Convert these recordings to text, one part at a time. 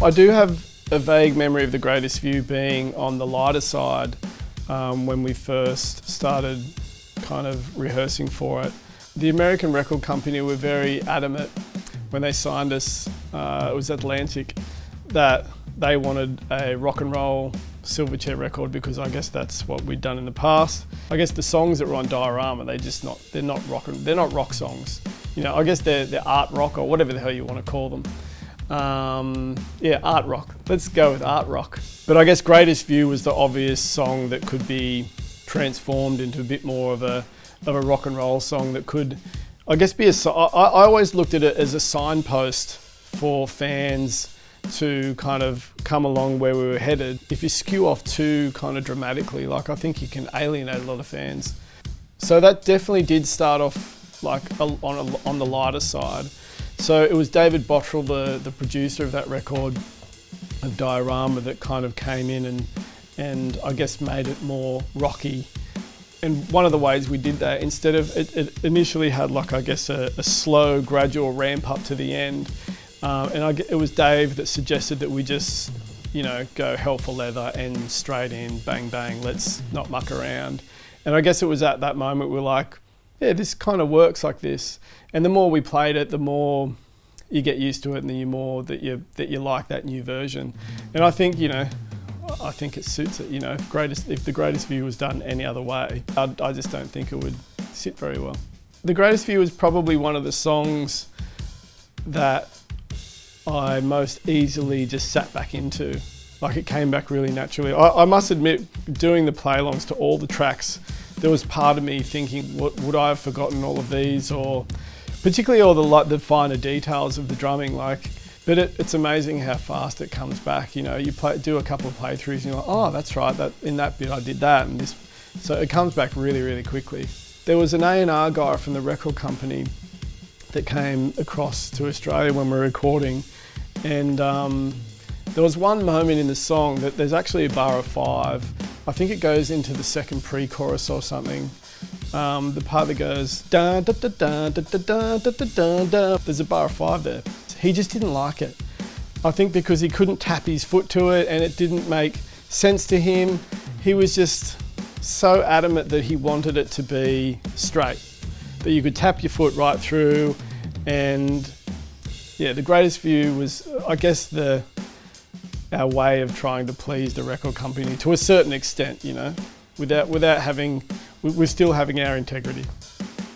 I do have a vague memory of The Greatest View being on the lighter side when we first started kind of rehearsing for it. The American record company were very adamant when they signed us, it was Atlantic, that they wanted a rock and roll Silverchair record because I guess that's what we'd done in the past. I guess the songs that were on Diorama, they're not rock songs. You know, I guess they're art rock or whatever the hell you want to call them. Yeah, art rock. Let's go with art rock. But I guess Greatest View was the obvious song that could be transformed into a bit more of a rock and roll song that could, I guess, be I always looked at it as a signpost for fans to kind of come along where we were headed. If you skew off too kind of dramatically, like I think you can alienate a lot of fans. So that definitely did start off like on the lighter side. So it was David Bottrell, the producer of that record, of Diorama, that kind of came in and I guess made it more rocky. And one of the ways we did that, instead of, it initially had like, I guess, a slow, gradual ramp up to the end. It was Dave that suggested that we just, you know, go hell for leather and straight in, bang, bang, let's not muck around. And I guess it was at that moment we were like, yeah, this kind of works like this. And the more we played it, the more you get used to it and the more that you like that new version. And I think, you know, I think it suits it, you know. If The Greatest View was done any other way, I just don't think it would sit very well. The Greatest View is probably one of the songs that I most easily just sat back into. Like, it came back really naturally. I must admit, doing the play-alongs to all the tracks, there was part of me thinking, would I have forgotten all of these, or particularly all the finer details of the drumming, like. But it's amazing how fast it comes back. You know, you do a couple of playthroughs and you're like, oh, that's right, that in that bit I did that, and this. So it comes back really, really quickly. There was an A&R guy from the record company that came across to Australia when we were recording, and there was one moment in the song that there's actually a bar of 5. I think it goes into the second pre-chorus or something. The part that goes da da da da da da da da da. There's a bar of 5 there. He just didn't like it. I think because he couldn't tap his foot to it and it didn't make sense to him. He was just so adamant that he wanted it to be straight, that you could tap your foot right through. And yeah, The Greatest View was, I guess, our way of trying to please the record company to a certain extent, you know, without having, we're still having our integrity.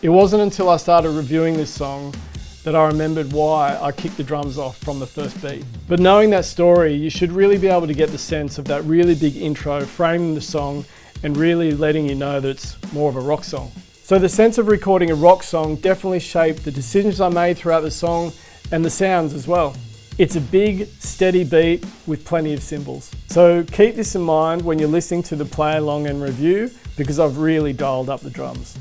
It wasn't until I started reviewing this song that I remembered why I kicked the drums off from the first beat. But knowing that story, you should really be able to get the sense of that really big intro framing the song and really letting you know that it's more of a rock song. So the sense of recording a rock song definitely shaped the decisions I made throughout the song and the sounds as well. It's a big, steady beat with plenty of cymbals. So keep this in mind when you're listening to the play along and review, because I've really dialed up the drums.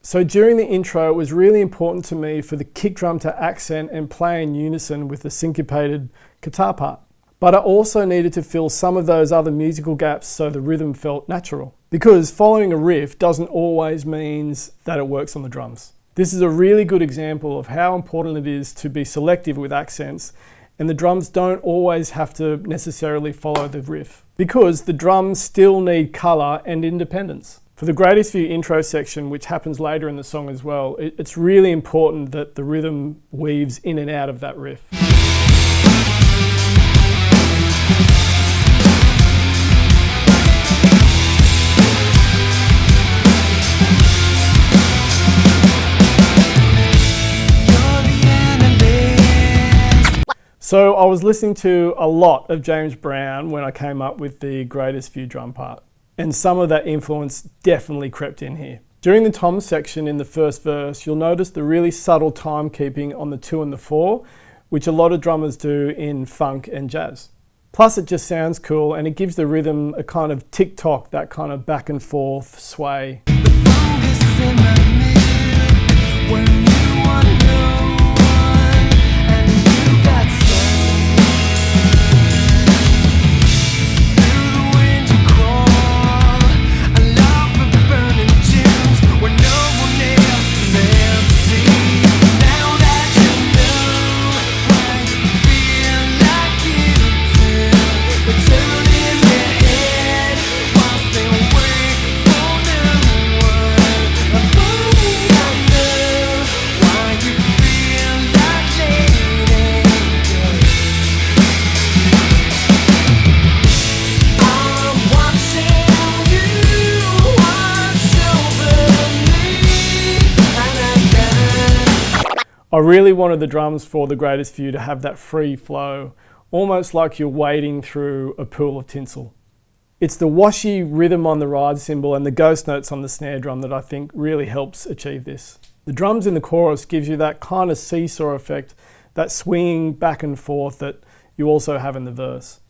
So during the intro, it was really important to me for the kick drum to accent and play in unison with the syncopated guitar part. But I also needed to fill some of those other musical gaps so the rhythm felt natural. Because following a riff doesn't always mean that it works on the drums. This is a really good example of how important it is to be selective with accents, and the drums don't always have to necessarily follow the riff, because the drums still need colour and independence. For the Greatest View intro section, which happens later in the song as well, it's really important that the rhythm weaves in and out of that riff. So I was listening to a lot of James Brown when I came up with the Greatest View drum part, and some of that influence definitely crept in here. During the tom section in the first verse, you'll notice the really subtle timekeeping on the 2 and the 4, which a lot of drummers do in funk and jazz. Plus it just sounds cool, and it gives the rhythm a kind of tick-tock, that kind of back and forth sway. I really wanted the drums for The Greatest View to have that free flow, almost like you're wading through a pool of tinsel. It's the washy rhythm on the ride cymbal and the ghost notes on the snare drum that I think really helps achieve this. The drums in the chorus gives you that kind of seesaw effect, that swinging back and forth that you also have in the verse.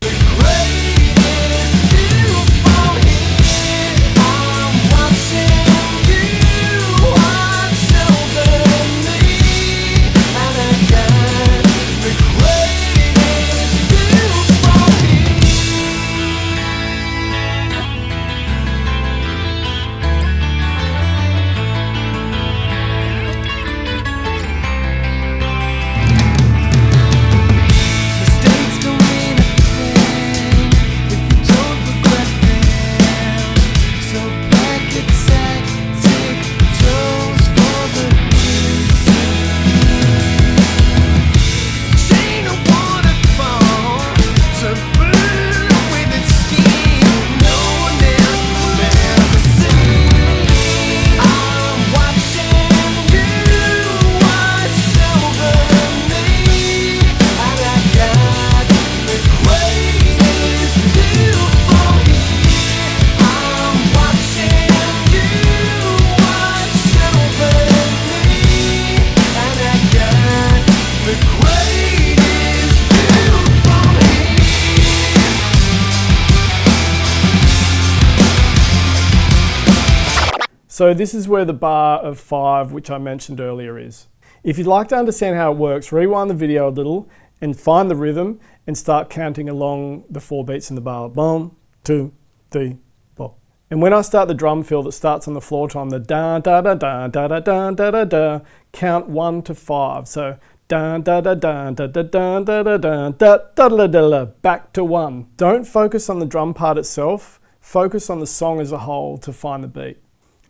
So this is where the bar of 5, which I mentioned earlier, is. If you'd like to understand how it works, rewind the video a little and find the rhythm and start counting along the 4 beats in the bar. 1, 2, 3, 4. And when I start the drum fill that starts on the floor tom, the da da da da da da da da da da, count 1 to 5. So da da da da da da da da da da da da da, back to 1. Don't focus on the drum part itself, focus on the song as a whole to find the beat.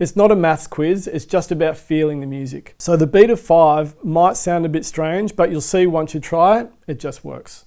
It's not a maths quiz, it's just about feeling the music. So the beat of 5 might sound a bit strange, but you'll see once you try it, it just works.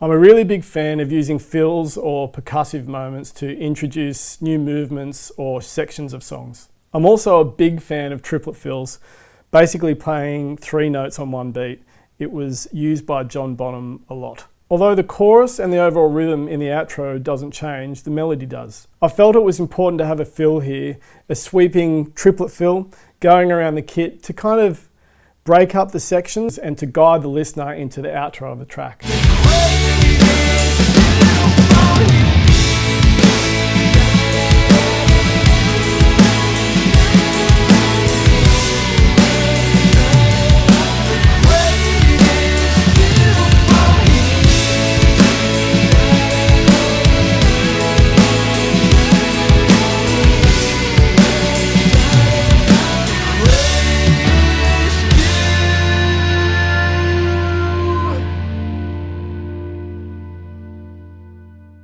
I'm a really big fan of using fills or percussive moments to introduce new movements or sections of songs. I'm also a big fan of triplet fills, basically playing 3 notes on 1 beat. It was used by John Bonham a lot. Although the chorus and the overall rhythm in the outro doesn't change, the melody does. I felt it was important to have a fill here, a sweeping triplet fill going around the kit to kind of break up the sections and to guide the listener into the outro of the track.